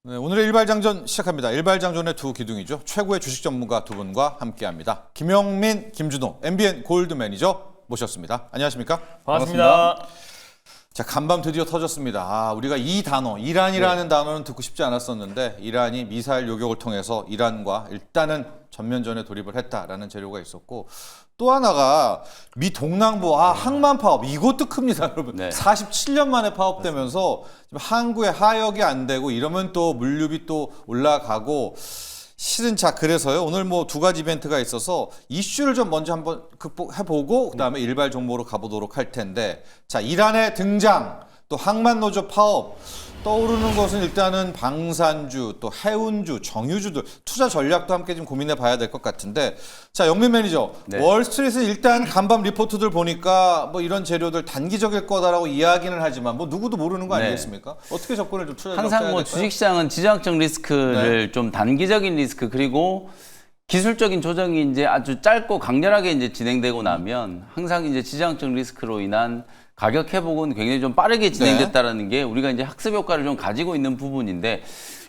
네, 오늘의 일발장전 시작합니다. 일발장전의 두 기둥이죠. 최고의 주식 전문가 두 분과 함께합니다. 김영민, 김준호, MBN 골드 매니저 모셨습니다. 안녕하십니까? 반갑습니다. 자, 간밤 드디어 터졌습니다. 우리가 이 단어, 이란이라는 단어는 듣고 싶지 않았었는데 이란이 미사일 요격을 통해서 이란과 일단은 전면전에 돌입을 했다라는 재료가 있었고 또 하나가 미 동남부 항만 파업 이것도 큽니다, 여러분. 네. 47년 만에 파업되면서 지금 항구에 하역이 안 되고 이러면 또 물류비 또 올라가고 실은 자 그래서요 오늘 뭐 두 가지 이벤트가 있어서 이슈를 좀 먼저 한번 극복해보고 그다음에 일발 정보로 가보도록 할 텐데 자 이란의 등장 또 항만 노조 파업 떠오르는 것은 일단은 방산주 또 해운주 정유주들 투자 전략도 함께 좀 고민해 봐야 될 것 같은데 자 영민 매니저 네. 월스트리트에서 일단 간밤 리포트들 보니까 뭐 이런 재료들 단기적일 거다라고 이야기는 하지만 뭐 누구도 모르는 거 네. 아니겠습니까? 어떻게 접근을 좀 투자 항상 뭐 주식시장은 지정학적 리스크를 좀 단기적인 리스크 그리고 기술적인 조정이 이제 아주 짧고 강렬하게 이제 진행되고 나면 항상 이제 지정학적 리스크로 인한 가격 회복은 굉장히 좀 빠르게 진행됐다라는 게 우리가 이제 학습 효과를 좀 가지고 있는 부분인데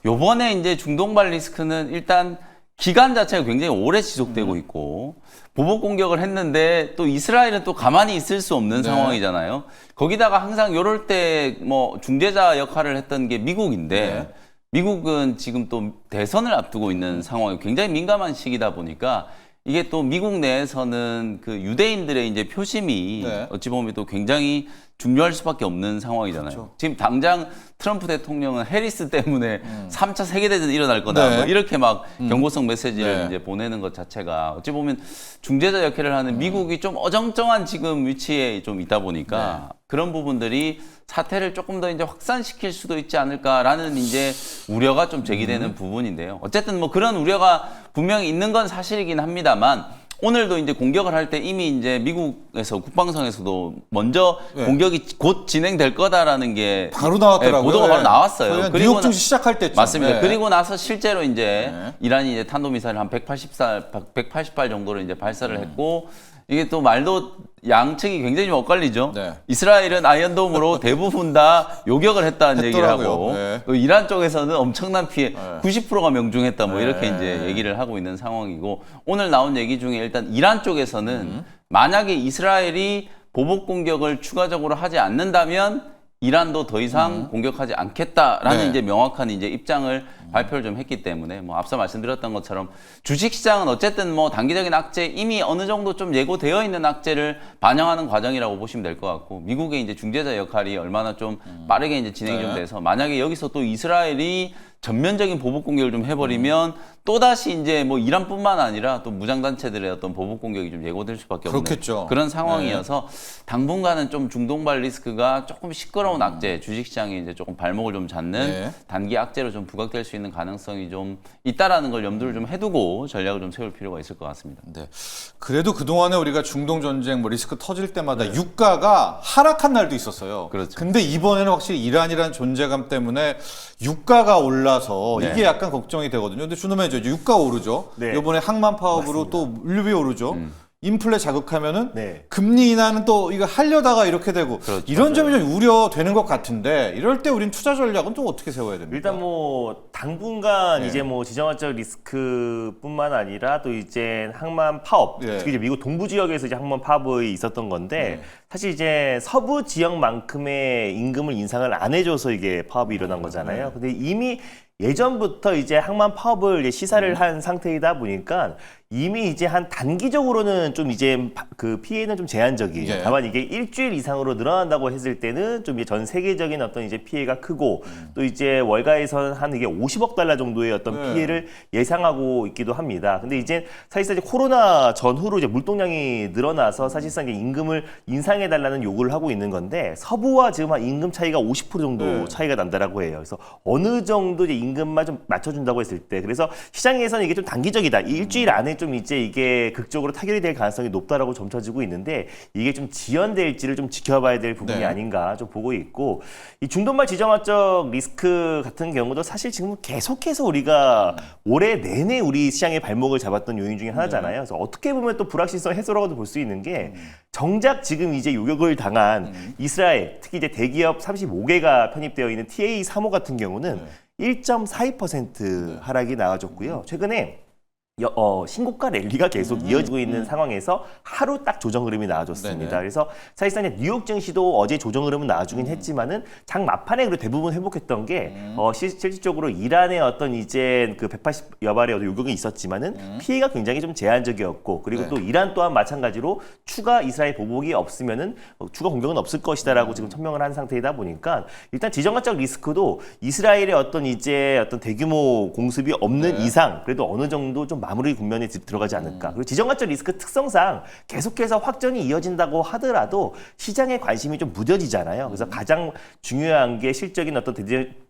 요번에 이제 중동발 리스크는 일단 기간 자체가 굉장히 오래 지속되고 있고 보복 공격을 했는데 또 이스라엘은 또 가만히 있을 수 없는 상황이잖아요. 거기다가 항상 요럴 때 뭐 중재자 역할을 했던 게 미국인데 미국은 지금 또 대선을 앞두고 있는 상황이 굉장히 민감한 시기다 보니까 이게 또 미국 내에서는 그 유대인들의 이제 표심이 어찌 보면 또 굉장히 중요할 수밖에 없는 상황이잖아요. 그렇죠. 지금 당장 트럼프 대통령은 해리스 때문에 3차 세계대전이 일어날 거다. 뭐 이렇게 막 경고성 메시지를 이제 보내는 것 자체가 어찌 보면 중재자 역할을 하는 미국이 좀 어정쩡한 지금 위치에 좀 있다 보니까 그런 부분들이 사태를 조금 더 이제 확산시킬 수도 있지 않을까라는 이제 우려가 좀 제기되는 부분인데요. 어쨌든 뭐 그런 우려가 분명히 있는 건 사실이긴 합니다만 오늘도 이제 공격을 할 때 이미 이제 미국에서 국방성에서도 먼저 공격이 곧 진행될 거다라는 게 바로 나왔더라고요. 보도가 바로 나왔어요. 뉴욕 증시 시작할 때쯤. 맞습니다. 그리고 나서 실제로 이제 이란이 이제 탄도미사일 한 180발 정도를 이제 발사를 했고 이게 또 말도 양측이 굉장히 좀 엇갈리죠. 이스라엘은 아이언돔으로 대부분 다 요격을 했다는 얘기를 하고 또 이란 쪽에서는 엄청난 피해 90%가 명중했다 뭐 이렇게 이제 얘기를 하고 있는 상황이고 오늘 나온 얘기 중에 일단 이란 쪽에서는 만약에 이스라엘이 보복 공격을 추가적으로 하지 않는다면 이란도 더 이상 공격하지 않겠다라는 이제 명확한 이제 입장을 발표를 좀 했기 때문에 뭐 앞서 말씀드렸던 것처럼 주식시장은 어쨌든 뭐 단기적인 악재 이미 어느 정도 좀 예고되어 있는 악재를 반영하는 과정이라고 보시면 될 것 같고 미국의 이제 중재자 역할이 얼마나 좀 빠르게 이제 진행이 좀 돼서 만약에 여기서 또 이스라엘이 전면적인 보복 공격을 좀 해버리면 또다시 이제 뭐 이란뿐만 아니라 또 무장단체들의 어떤 보복 공격이 좀 예고될 수밖에 없는 그런 상황이어서 당분간은 좀 중동발 리스크가 조금 시끄러운 악재, 주식시장에 이제 조금 발목을 좀 잡는 단기 악재로 좀 부각될 수 있는 가능성이 좀 있다라는 걸 염두를 좀 해두고 전략을 좀 세울 필요가 있을 것 같습니다. 네. 그래도 그동안에 우리가 중동 전쟁 뭐 리스크 터질 때마다 유가가 하락한 날도 있었어요. 그렇죠. 근데 이번에는 확실히 이란이라는 존재감 때문에 유가가 올라서 이게 약간 걱정이 되거든요. 근데 준호 매니저 유가 오르죠. 이번에 항만 파업으로 또 물류비 오르죠. 인플레 자극하면은 금리 인하는 또 이거 하려다가 이렇게 되고 이런 점이 좀 우려되는 것 같은데 이럴 때 우린 투자 전략은 좀 어떻게 세워야 됩니까? 일단 뭐 당분간 이제 뭐 지정학적 리스크뿐만 아니라 또 이제 항만 파업, 특히 이제 미국 동부 지역에서 이제 항만 파업이 있었던 건데 사실 이제 서부 지역만큼의 임금을 인상을 안 해줘서 이게 파업이 일어난 거잖아요. 근데 이미 예전부터 이제 항만 파업을 이제 시사를 한 상태이다 보니까 이미 이제 한 단기적으로는 좀 이제 그 피해는 좀 제한적이에요. 다만 이게 일주일 이상으로 늘어난다고 했을 때는 좀 이제 전 세계적인 어떤 이제 피해가 크고 또 이제 월가에서는 한 이게 50억 달러 정도의 어떤 피해를 예상하고 있기도 합니다. 근데 이제 사실상 이제 코로나 전후로 이제 물동량이 늘어나서 사실상 이제 임금을 인상해 달라는 요구를 하고 있는 건데 서부와 지금 한 임금 차이가 50% 정도 차이가 난다라고 해요. 그래서 어느 정도 이제 임금만 좀 맞춰준다고 했을 때 그래서 시장에서는 이게 좀 단기적이다. 이 일주일 안에 좀 이제 이게 극적으로 타결이 될 가능성이 높다라고 점쳐지고 있는데 이게 좀 지연될지를 좀 지켜봐야 될 부분이 아닌가 좀 보고 있고 이 중동발 지정학적 리스크 같은 경우도 사실 지금 계속해서 우리가 올해 내내 우리 시장의 발목을 잡았던 요인 중에 하나잖아요. 그래서 어떻게 보면 또 불확실성 해소라고도 볼 수 있는 게 정작 지금 이제 요격을 당한 이스라엘 특히 이제 대기업 35개가 편입되어 있는 TA3호 같은 경우는 1.42% 하락이 나와줬고요. 최근에 신고가 랠리가 계속 이어지고 있는 상황에서 하루 딱 조정 흐름이 나와줬습니다. 네네. 그래서 사실상 이제 뉴욕 증시도 어제 조정 흐름은 나와주긴 했지만은 장 막판에 그래도 대부분 회복했던 게 실질적으로 이란의 어떤 이제 그 180여 발의 요격이 있었지만은 피해가 굉장히 좀 제한적이었고 그리고 네. 또 이란 또한 마찬가지로 추가 이스라엘 보복이 없으면은 추가 공격은 없을 것이다라고 지금 천명을 한 상태이다 보니까 일단 지정학적 리스크도 이스라엘의 어떤 이제 어떤 대규모 공습이 없는 네. 이상 그래도 어느 정도 좀 마무리 국면에 들어가지 않을까. 그리고 지정학적 리스크 특성상 계속해서 확전이 이어진다고 하더라도 시장에 관심이 좀 무뎌지잖아요. 그래서 가장 중요한 게 실적인 어떤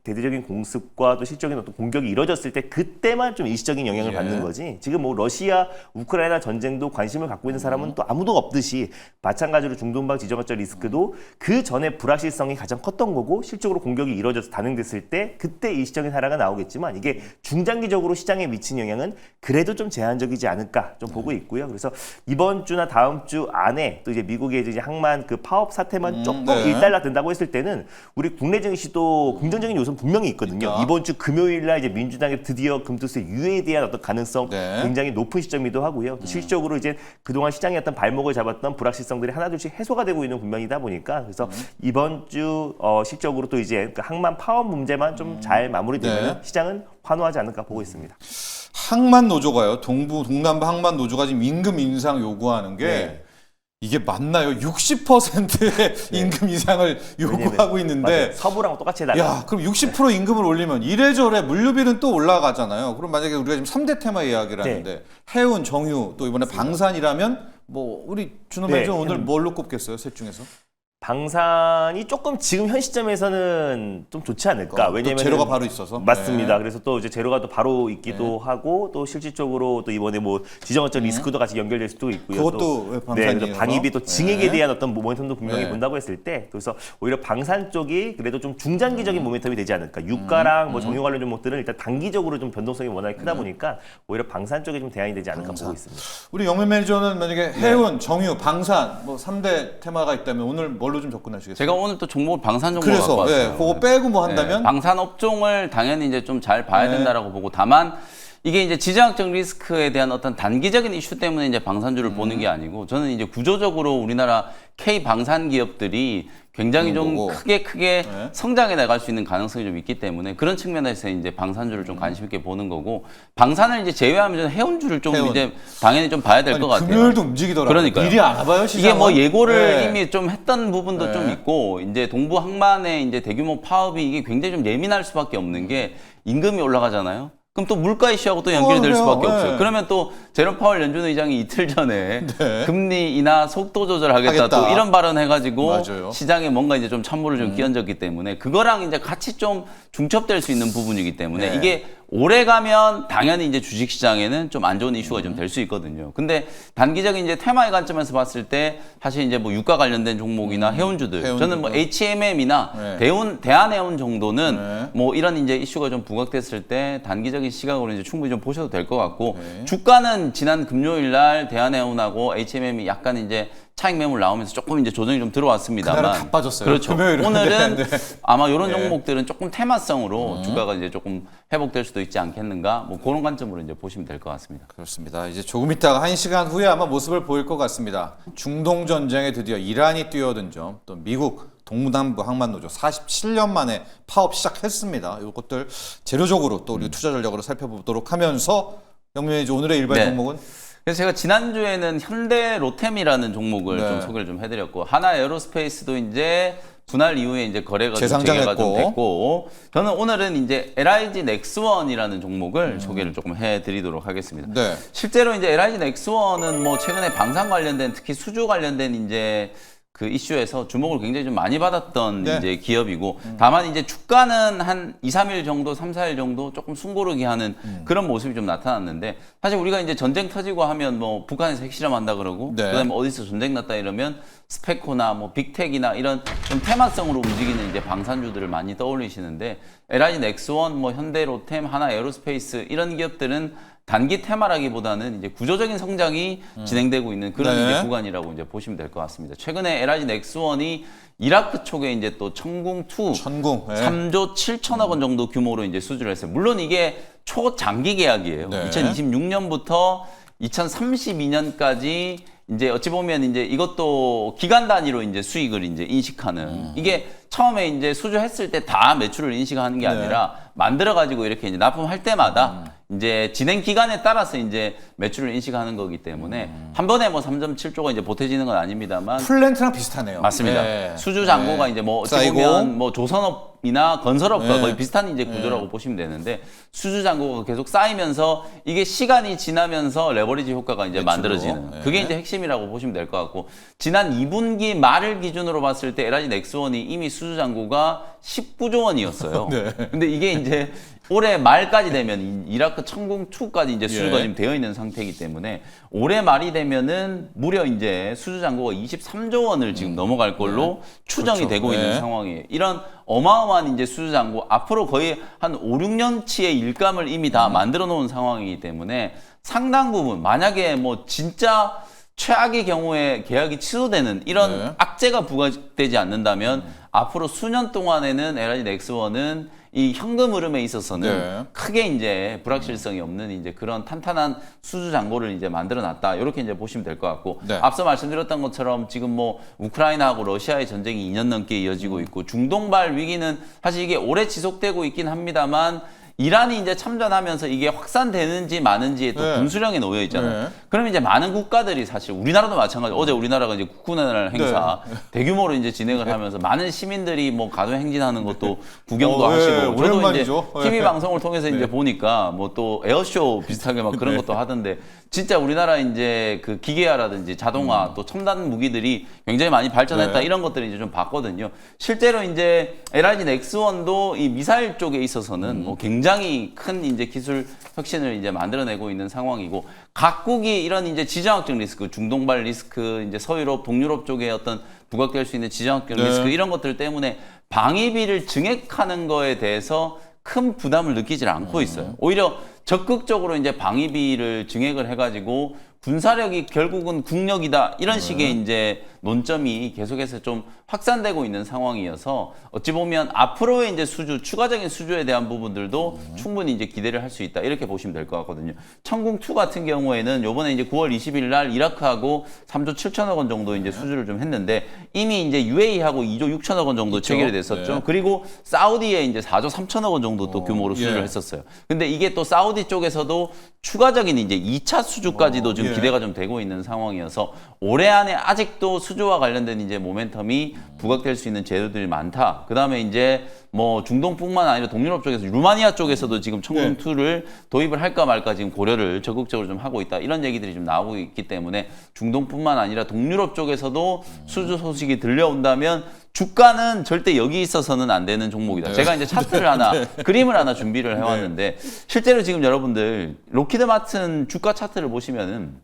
대대적인 공습과 또 실적인 어떤 공격이 이루어졌을 때 그때만 좀 일시적인 영향을 예. 받는 거지. 지금 뭐 러시아, 우크라이나 전쟁도 관심을 갖고 있는 사람은 또 아무도 없듯이 마찬가지로 중동방 지정학적 리스크도 그 전에 불확실성이 가장 컸던 거고 실적으로 공격이 이루어져서 단행됐을 때 그때 일시적인 하락가 나오겠지만 이게 중장기적으로 시장에 미친 영향은 그래도 좀 제한적이지 않을까 좀 보고 있고요. 그래서 이번 주나 다음 주 안에 또 이제 미국의 이제 항만 그 파업 사태만 조금 네. 일단락된다고 했을 때는 우리 국내 증시도 긍정적인 요소는 분명히 있거든요. 그러니까. 이번 주 금요일 날 이제 민주당이 드디어 금투세 유예에 대한 어떤 가능성 네. 굉장히 높은 시점이기도 하고요. 또 실질적으로 이제 그동안 시장의 어떤 발목을 잡았던 불확실성들이 하나둘씩 해소가 되고 있는 국면이다 보니까 그래서 이번 주 실적으로 또 이제 그 항만 파업 문제만 좀 잘 마무리되면 네. 시장은 환호하지 않을까 보고 있습니다. 항만 노조가요. 동남부 항만 노조가 지금 임금 인상 요구하는 게 네. 이게 맞나요? 60%의 임금 인상을 요구하고 있는데 맞아요. 서부랑 똑같이 해달라. 야, 그럼 60% 임금을 올리면 이래저래 물류비는 또 올라가잖아요. 그럼 만약에 우리가 지금 3대 테마 이야기를 네. 하는데 해운, 정유, 또 이번에 방산이라면 뭐 우리 준호 네. 매니저 오늘 뭘로 꼽겠어요? 셋 중에서? 방산이 조금 지금 현 시점에서는 좀 좋지 않을까. 또 왜냐면 재료가 바로 있어서. 맞습니다. 네. 그래서 또 이제 재료가 또 바로 있기도 하고 또 실질적으로 또 이번에 뭐 지정학적 리스크도 같이 연결될 수도 있고요. 그것도 또, 왜 네, 방산이어서? 그래서 방입이 또 증액에 네. 대한 어떤 모멘텀도 분명히 네. 본다고 했을 때 그래서 오히려 방산 쪽이 그래도 좀 중장기적인 모멘텀이 되지 않을까. 유가랑 뭐 정유 관련 종목들은 일단 단기적으로 좀 변동성이 워낙에 크다 보니까 오히려 방산 쪽에 좀 대안이 되지 않을까 보고 있습니다. 우리 영민 매니저는 만약에 네. 해운, 정유, 방산 뭐 3대 테마가 있다면 오늘 뭘로 좀 접근하시겠어요? 제가 오늘 또 종목을 방산 종목을 갖고 그래서 왔어요. 예, 그거 빼고 뭐 한다면 네, 방산 업종을 당연히 이제 좀 잘 봐야 네. 된다라고 보고 다만 이게 이제 지정학적 리스크에 대한 어떤 단기적인 이슈 때문에 이제 방산주를 보는 게 아니고 저는 이제 구조적으로 우리나라 K 방산 기업들이 굉장히 좀 보고. 크게 네. 성장해 나갈 수 있는 가능성이 좀 있기 때문에 그런 측면에서 이제 방산주를 좀 관심 있게 보는 거고 방산을 이제 제외하면 저는 해운주를 좀 해운. 이제 당연히 좀 봐야 될 것 같아요. 금요일도 움직이더라고요. 그러니까요. 일이 안 와봐요, 시장은? 이게 뭐 예고를 네. 이미 좀 했던 부분도 네. 좀 있고 이제 동부 항만의 이제 대규모 파업이 이게 굉장히 좀 예민할 수밖에 없는 게 임금이 올라가잖아요. 그럼 또 물가 이슈하고 또 연결이 될 그래요. 수밖에 네. 없어요. 그러면 또 제롬 파월 연준 의장이 이틀 전에 네. 금리 인하 속도 조절하겠다 하겠다. 또 이런 발언 해가지고 맞아요. 시장에 뭔가 이제 좀 찬물을 좀 끼얹었기 때문에 그거랑 이제 같이 좀 중첩될 수 있는 부분이기 때문에 네. 이게 오래 가면 당연히 이제 주식 시장에는 좀 안 좋은 이슈가 좀 될 수 있거든요. 근데 단기적인 이제 테마의 관점에서 봤을 때 사실 이제 뭐 유가 관련된 종목이나 해운주들 저는 뭐 HMM이나 네. 대한해운 정도는 네. 뭐 이런 이제 이슈가 좀 부각됐을 때 단기적인 시각으로 이제 충분히 좀 보셔도 될 것 같고 네. 주가는 지난 금요일 날 대한해운하고 HMM이 약간 이제 차익 매물 나오면서 조금 이제 조정이 좀 들어왔습니다만 그날은 다 빠졌어요. 그렇죠. 금요일은. 오늘은 네, 네. 아마 이런 네. 종목들은 조금 테마성으로 주가가 이제 조금 회복될 수도 있지 않겠는가 뭐 그런 관점으로 이제 보시면 될 것 같습니다. 그렇습니다. 이제 조금 있다가 1시간 후에 아마 모습을 보일 것 같습니다. 중동 전쟁에 드디어 이란이 뛰어든 점, 또 미국 동남부 항만 노조 47년 만에 파업 시작했습니다. 이것들 재료적으로 또 우리 투자 전략으로 살펴보도록 하면서 영민이 오늘의 일반 네. 종목은 그래서 제가 지난주에는 현대 로템이라는 종목을 네. 좀 소개를 좀 해드렸고 하나 에어로스페이스도 이제 분할 이후에 이제 거래가 좀 재상장했고. 재개가 좀 됐고 저는 오늘은 이제 LIG 넥스원이라는 종목을 소개를 조금 해드리도록 하겠습니다. 네. 실제로 이제 LIG 넥스원은 뭐 최근에 방산 관련된 특히 수주 관련된 이제 그 이슈에서 주목을 굉장히 좀 많이 받았던 네. 이제 기업이고 다만 이제 주가는 한 2, 3일 정도, 3, 4일 정도 조금 숨고르기 하는 그런 모습이 좀 나타났는데 사실 우리가 이제 전쟁 터지고 하면 뭐 북한에서 핵실험한다 그러고 네. 그다음에 어디서 전쟁 났다 이러면 스페코나 뭐 빅텍이나 이런 좀 테마성으로 움직이는 이제 방산주들을 많이 떠올리시는데 LIG 넥스원, 뭐 현대 로템, 하나 에어로스페이스 이런 기업들은 단기 테마라기보다는 이제 구조적인 성장이 진행되고 있는 그런 네. 이제 구간이라고 이제 보시면 될 것 같습니다. 최근에 LIG 넥스원이 이라크 쪽에 이제 또 천궁2 천궁. 네. 3조 7천억 원 정도 규모로 이제 수주를 했어요. 물론 이게 초장기 계약이에요. 네. 2026년부터 2032년까지 이제 어찌 보면 이제 이것도 기간 단위로 이제 수익을 이제 인식하는 이게 처음에 이제 수주했을 때 다 매출을 인식하는 게 아니라 만들어 가지고 이렇게 이제 납품할 때마다 이제 진행 기간에 따라서 이제 매출을 인식하는 거기 때문에 한 번에 뭐 3.7조가 이제 보태지는 건 아닙니다만 플랜트랑 비슷하네요. 맞습니다. 네. 수주 잔고가 네. 이제 뭐 어찌 쌓이고. 보면 뭐 조선업이나 건설업과 네. 거의 비슷한 이제 구조라고 보시면 되는데 수주 잔고가 계속 쌓이면서 이게 시간이 지나면서 레버리지 효과가 이제 만들어지는 네. 그게 이제 핵심이라고 보시면 될 것 같고 지난 2분기 말을 기준으로 봤을 때 LIG 넥스원이 이미 수주 잔고가 19조 원이었어요. 네. 근데 이게 이제 올해 말까지 되면 이라크 천궁2까지 이제 수주가 예. 지금 되어 있는 상태이기 때문에 올해 말이 되면은 무려 이제 수주 잔고가 23조 원을 지금 넘어갈 걸로 추정이 그렇죠. 되고 있는 네. 상황이에요. 이런 어마어마한 이제 수주 잔고 앞으로 거의 한 5, 6년치의 일감을 이미 다 만들어 놓은 상황이기 때문에 상당 부분 만약에 뭐 진짜 최악의 경우에 계약이 취소되는 이런 네. 악재가 부과되지 않는다면 앞으로 수년 동안에는 LIG 넥스원은 이 현금 흐름에 있어서는 네. 크게 이제 불확실성이 없는 이제 그런 탄탄한 수주 잔고를 이제 만들어 놨다. 이렇게 이제 보시면 될 것 같고 네. 앞서 말씀드렸던 것처럼 지금 뭐 우크라이나하고 러시아의 전쟁이 2년 넘게 이어지고 있고 중동발 위기는 사실 이게 오래 지속되고 있긴 합니다만 이란이 이제 참전하면서 이게 확산되는지 마는지에 또 네. 분수령에 놓여 있잖아요. 네. 그러면 이제 많은 국가들이 사실 우리나라도 마찬가지. 어제 우리나라가 이제 국군의 날 행사 대규모로 이제 진행을 하면서 많은 시민들이 뭐 가도 행진하는 것도 구경도 하시고 예, 저도 오랜만이죠. 이제 TV 예. 방송을 통해서 이제 보니까 뭐 또 에어쇼 비슷하게 막 그런 것도 하던데 진짜 우리나라 이제 그 기계화라든지 자동화 또 첨단 무기들이 굉장히 많이 발전했다 네. 이런 것들을 이제 좀 봤거든요. 실제로 이제 LIG 넥스원도 이 미사일 쪽에 있어서는 뭐 굉장히 큰 이제 기술 혁신을 이제 만들어내고 있는 상황이고 각국이 이런 이제 지정학적 리스크, 중동발 리스크, 이제 서유럽, 동유럽 쪽에 어떤 부각될 수 있는 지정학적 네. 리스크 이런 것들 때문에 방위비를 증액하는 거에 대해서 큰 부담을 느끼질 않고 있어요. 오히려 적극적으로 이제 방위비를 증액을 해가지고 군사력이 결국은 국력이다 이런 식의 이제 논점이 계속해서 좀 확산되고 있는 상황이어서 어찌 보면 앞으로의 이제 수주 추가적인 수주에 대한 부분들도 충분히 이제 기대를 할 수 있다 이렇게 보시면 될 것 같거든요. 천궁2 같은 경우에는 요번에 이제 9월 20일 날 이라크하고 3조 7천억 원 정도 이제 수주를 좀 했는데 이미 이제 UAE하고 2조 6천억 원 정도 체결이 됐었죠. 네. 그리고 사우디에 이제 4조 3천억 원 정도 또 규모로 수주를 예. 했었어요. 근데 이게 또 사우디 쪽에서도 추가적인 이제 2차 수주까지도 지금 예. 기대가 좀 되고 있는 상황이어서 올해 안에 아직도 수주와 관련된 이제 모멘텀이 부각될 수 있는 재료들이 많다. 그다음에 이제 뭐 중동뿐만 아니라 동유럽 쪽에서 루마니아 쪽에서도 지금 천궁2를 도입을 할까 말까 지금 고려를 적극적으로 좀 하고 있다. 이런 얘기들이 좀 나오고 있기 때문에 중동뿐만 아니라 동유럽 쪽에서도 수주 소식이 들려온다면 주가는 절대 여기 있어서는 안 되는 종목이다. 제가 이제 차트를 하나, 그림을 하나 준비를 해왔는데 실제로 지금 여러분들 로키드 마틴 주가 차트를 보시면은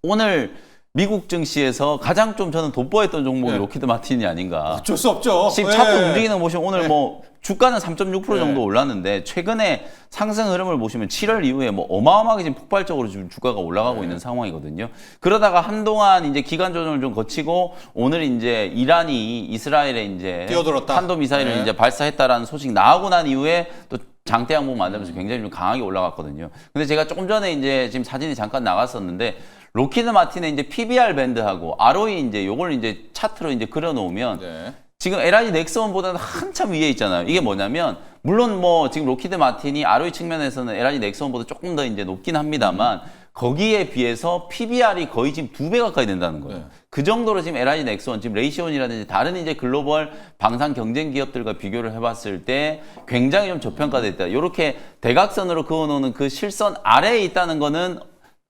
오늘 미국 증시에서 가장 좀 저는 돋보였던 종목이 네. 로키드 마틴이 아닌가. 어쩔 수 없죠. 지금 예. 차트 움직이는 거 보시면 오늘 뭐 주가는 3.6% 정도 네. 올랐는데 최근에 상승 흐름을 보시면 7월 이후에 뭐 어마어마하게 지금 폭발적으로 지금 주가가 올라가고 네. 있는 상황이거든요. 그러다가 한동안 이제 기간 조정을 좀 거치고 오늘 이제 이란이 이스라엘에 이제 뛰어들었다. 탄도 미사일을 네. 이제 발사했다라는 소식 나오고 난 이후에 또 장대 항목 만들면서 굉장히 좀 강하게 올라갔거든요. 근데 제가 조금 전에 이제 지금 사진이 잠깐 나갔었는데 로키드 마틴의 이제 PBR 밴드하고 ROE 이제 요걸 이제 차트로 이제 그려 놓으면 네. 지금 LIG 넥스원보다는 한참 위에 있잖아요. 이게 뭐냐면 물론 뭐 지금 로키드 마틴이 ROE 측면에서는 LIG 넥스원보다 조금 더 이제 높긴 합니다만 거기에 비해서 PBR이 거의 지금 2배 가까이 된다는 거예요. 네. 그 정도로 지금 LIG 넥스원, 지금 레이시온이라든지 다른 이제 글로벌 방산 경쟁 기업들과 비교를 해봤을 때 굉장히 좀 저평가돼 있다. 이렇게 대각선으로 그어놓는 그 실선 아래에 있다는 거는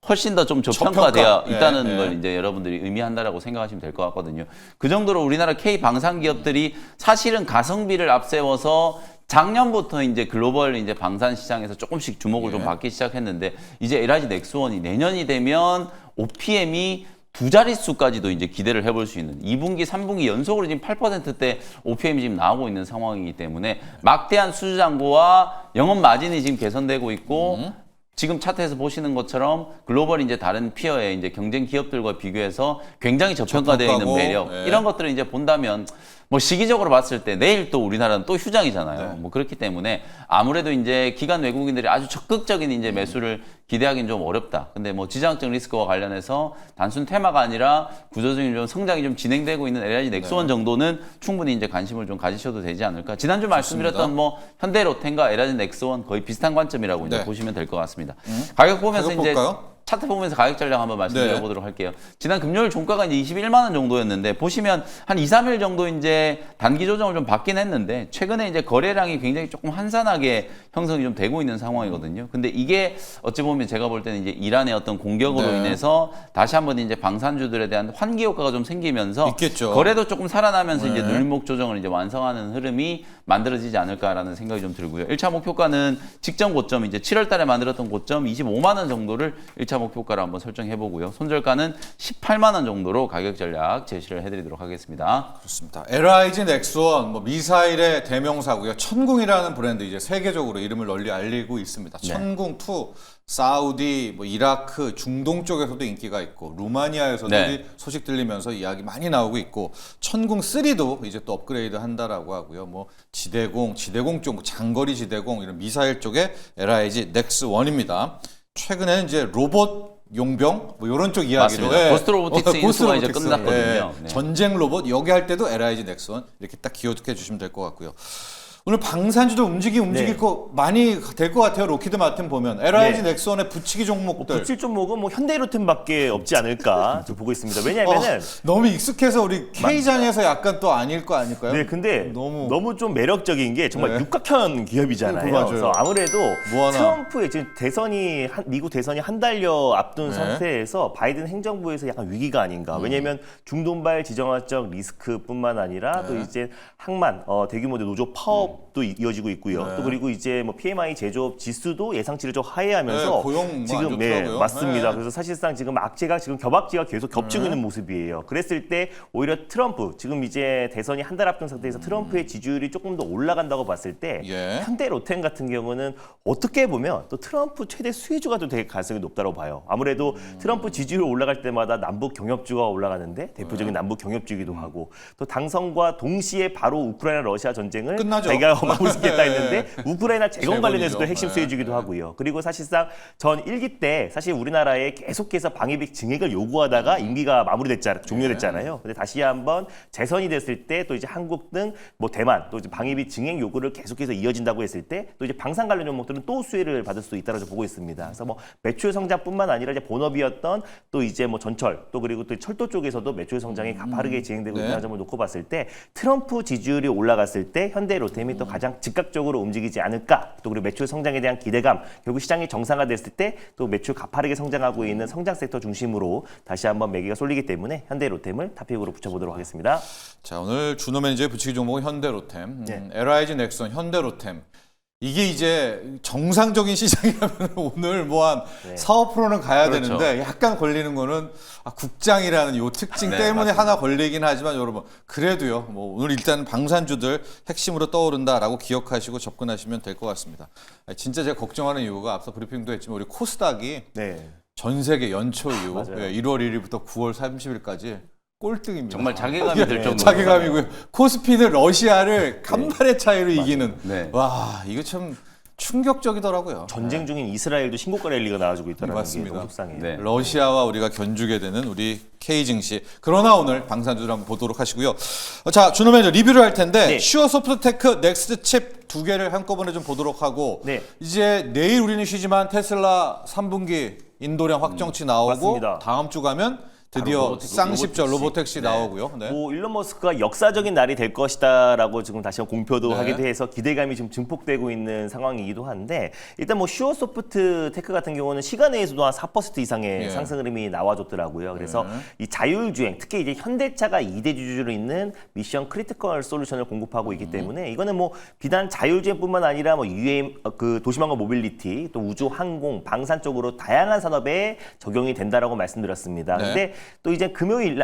훨씬 더 좀 저평가되어 저평가. 있다는 예, 걸 예. 이제 여러분들이 의미한다라고 생각하시면 될 것 같거든요. 그 정도로 우리나라 K 방산 기업들이 사실은 가성비를 앞세워서 작년부터 이제 글로벌 이제 방산 시장에서 조금씩 주목을 좀 받기 시작했는데 이제 LIG 넥스원이 내년이 되면 OPM이 두 자릿수까지도 이제 기대를 해볼 수 있는 2분기, 3분기 연속으로 지금 8%대 OPM이 지금 나오고 있는 상황이기 때문에 막대한 수주 잔고와 영업 마진이 지금 개선되고 있고 지금 차트에서 보시는 것처럼 글로벌 이제 다른 피어의 이제 경쟁 기업들과 비교해서 굉장히 저평가되어 있는 저평가고, 매력 예. 이런 것들을 이제 본다면 뭐 시기적으로 봤을 때 내일 또 우리나라는 또 휴장이잖아요. 네. 뭐 그렇기 때문에 아무래도 이제 기관 외국인들이 아주 적극적인 이제 매수를 기대하기는 좀 어렵다. 근데 뭐 지정학적 리스크와 관련해서 단순 테마가 아니라 구조적인 좀 성장이 좀 진행되고 있는 LIG 넥스원 정도는 충분히 이제 관심을 좀 가지셔도 되지 않을까. 지난주 말씀드렸던 뭐 현대로템과 LIG 넥스원 거의 비슷한 관점이라고 이제 네. 보시면 될 것 같습니다. 가격 보면서 가격 이제 볼까요? 차트 보면서 가격 전략 한번 말씀드려 네. 보도록 할게요. 지난 금요일 종가가 이제 21만 원 정도였는데 보시면 한 2, 3일 정도 이제 단기 조정을 좀 받긴 했는데 최근에 이제 거래량이 굉장히 조금 한산하게 형성이 좀 되고 있는 상황이거든요. 근데 이게 어찌 보면 제가 볼 때는 이제 이란의 어떤 공격으로 네. 인해서 다시 한번 이제 방산주들에 대한 환기 효과가 좀 생기면서 있겠죠. 거래도 조금 살아나면서 네. 이제 눌목 조정을 이제 완성하는 흐름이 만들어지지 않을까라는 생각이 좀 들고요. 1차 목표가는 직전 고점 이제 7월 달에 만들었던 고점 25만 원 정도를 1차 목표가로 한번 설정해 보고요. 손절가는 18만 원 정도로 가격 전략 제시를 해 드리도록 하겠습니다. 그렇습니다. LIG 넥스원 뭐 미사일의 대명사고요. 천궁이라는 브랜드 이제 세계적으로 이름을 널리 알리고 있습니다. 네. 천궁 2 사우디, 뭐 이라크, 중동 쪽에서도 인기가 있고 루마니아에서도 네. 소식 들리면서 이야기 많이 나오고 있고 천궁 3도 이제 또 업그레이드 한다라고 하고요. 뭐 지대공 쪽, 뭐 장거리 지대공 이런 미사일 쪽에 LIG 넥스원입니다. 최근에는 이제 로봇 용병 뭐 이런 쪽 이야기도 맞습니다. 고스트 로보틱스 인수가 이제 로보틱스. 끝났거든요. 네. 전쟁 로봇 여기 할 때도 LIG 넥스원 이렇게 딱 기억해 주시면 될 것 같고요. 오늘 방산주도 움직일 네. 거 많이 될 것 같아요. 로키드 마틴 보면 LIG 네. 넥스원의 붙이기 종목들 붙일 종목은 뭐 현대로템밖에 없지 않을까 저 보고 있습니다. 왜냐하면은 너무 익숙해서 우리 K장에서 약간 또 아닐 거 아닐까요? 네, 근데 너무 너무 좀 매력적인 게 정말 네. 육각형 기업이잖아요. 맞아요. 그래서 아무래도 뭐 하나. 트럼프의 지금 미국 대선이 한 달여 앞둔 네. 상태에서 바이든 행정부에서 약간 위기가 아닌가. 왜냐하면 중동발 지정학적 리스크뿐만 아니라 네. 또 이제 항만 대규모 노조 파업도 이어지고 있고요. 네. 또 그리고 이제 뭐 PMI 제조업 지수도 예상치를 좀 하회하면서 네, 고용 뭐안 지금 좋더라고요. 맞습니다. 네. 그래서 사실상 지금 악재가 지금 겨박지가 계속 겹치고 있는 모습이에요. 그랬을 때 오히려 트럼프 지금 이제 대선이 한 달 앞둔 상태에서 트럼프의 지지율이 조금 더 올라간다고 봤을 때 예. 현대로템 같은 경우는 어떻게 보면 또 트럼프 최대 수혜주가 또 될 가능성이 높다고 봐요. 아무래도 트럼프 지지율 올라갈 때마다 남북 경협주가 올라가는데 대표적인 남북 경협주이기도 하고 또 당선과 동시에 바로 우크라이나 러시아 전쟁을 끝나죠. 자기가 마무리짓겠다 했는데 우크라이나 재건 재건이죠. 관련해서도 핵심 네. 수혜주기도 하고요. 그리고 사실상 전 1기 때 사실 우리나라에 계속해서 방위비 증액을 요구하다가 임기가 종료됐잖아요. 근데 다시 한번 재선이 됐을 때 또 이제 한국 등 뭐 대만 또 이제 방위비 증액 요구를 계속해서 이어진다고 했을 때 또 이제 방산 관련 종목들은 또 수혜를 받을 수 있다고 보고 있습니다. 그래서 뭐 매출 성장뿐만 아니라 이제 본업이었던 또 이제 뭐 전철 또 그리고 또 철도 쪽에서도 매출 성장이 가파르게 진행되고 네. 있다는 점을 놓고 봤을 때 트럼프 지지율이 올라갔을 때 현대로템이 또 가장 즉각적으로 움직이지 않을까. 또 그리고 매출 성장에 대한 기대감, 결국 시장이 정상화됐을 때 또 매출 가파르게 성장하고 있는 성장 섹터 중심으로 다시 한번 매기가 쏠리기 때문에 현대로템을 탑픽으로 붙여보도록 하겠습니다. 자, 오늘 준호 매니저의 붙이기 종목은 현대로템, 네. LIG 넥스원, 현대로템. 이게 이제 정상적인 시장이라면 오늘 뭐 한 네. 4~5%는 가야 그렇죠. 되는데 약간 걸리는 거는 국장이라는 요 특징 네, 때문에 맞습니다. 하나 걸리긴 하지만 여러분 그래도요. 뭐 오늘 일단 방산주들 핵심으로 떠오른다라고 기억하시고 접근하시면 될 것 같습니다. 진짜 제가 걱정하는 이유가 앞서 브리핑도 했지만 우리 코스닥이 네. 전 세계 연초 이후 맞아요. 1월 1일부터 9월 30일까지 꼴등입니다. 정말 자괴감이 들 정도로. 자괴감이고요. 코스피는 러시아를 간발의 차이로 이기는. 네. 와, 이거 참 충격적이더라고요. 전쟁 중인 이스라엘도 신고가 랠리가 나와주고 있다는 게 맞습니다. 너무 속상해요. 네. 러시아와 우리가 견주게 되는 우리 K 증시. 그러나 오늘 방산주를 한번 보도록 하시고요. 자, 준호 매니저 리뷰를 할 텐데 네. 슈어소프트테크, 넥스트 칩 두 개를 한꺼번에 좀 보도록 하고 네. 이제 내일 우리는 쉬지만 테슬라 3분기 인도량 확정치 나오고 맞습니다. 다음 주 가면 드디어 쌍십자 로보택시 네. 나오고요. 네. 뭐 일론 머스크가 역사적인 날이 될 것이다라고 지금 다시 한번 공표도 네. 하기도 해서 기대감이 좀 증폭되고 있는 상황이기도 한데 일단 뭐 슈어소프트 테크 같은 경우는 시간 내에서도 한 4% 이상의 예. 상승 흐름이 나와줬더라고요. 그래서 이 자율주행 특히 이제 현대차가 2대 주주로 있는 미션 크리티컬 솔루션을 공급하고 있기 때문에 이거는 뭐 비단 자율주행뿐만 아니라 뭐 UAM 그 도시망과 모빌리티 또 우주 항공 방산 쪽으로 다양한 산업에 적용이 된다라고 말씀드렸습니다. 네. 근데 또 이제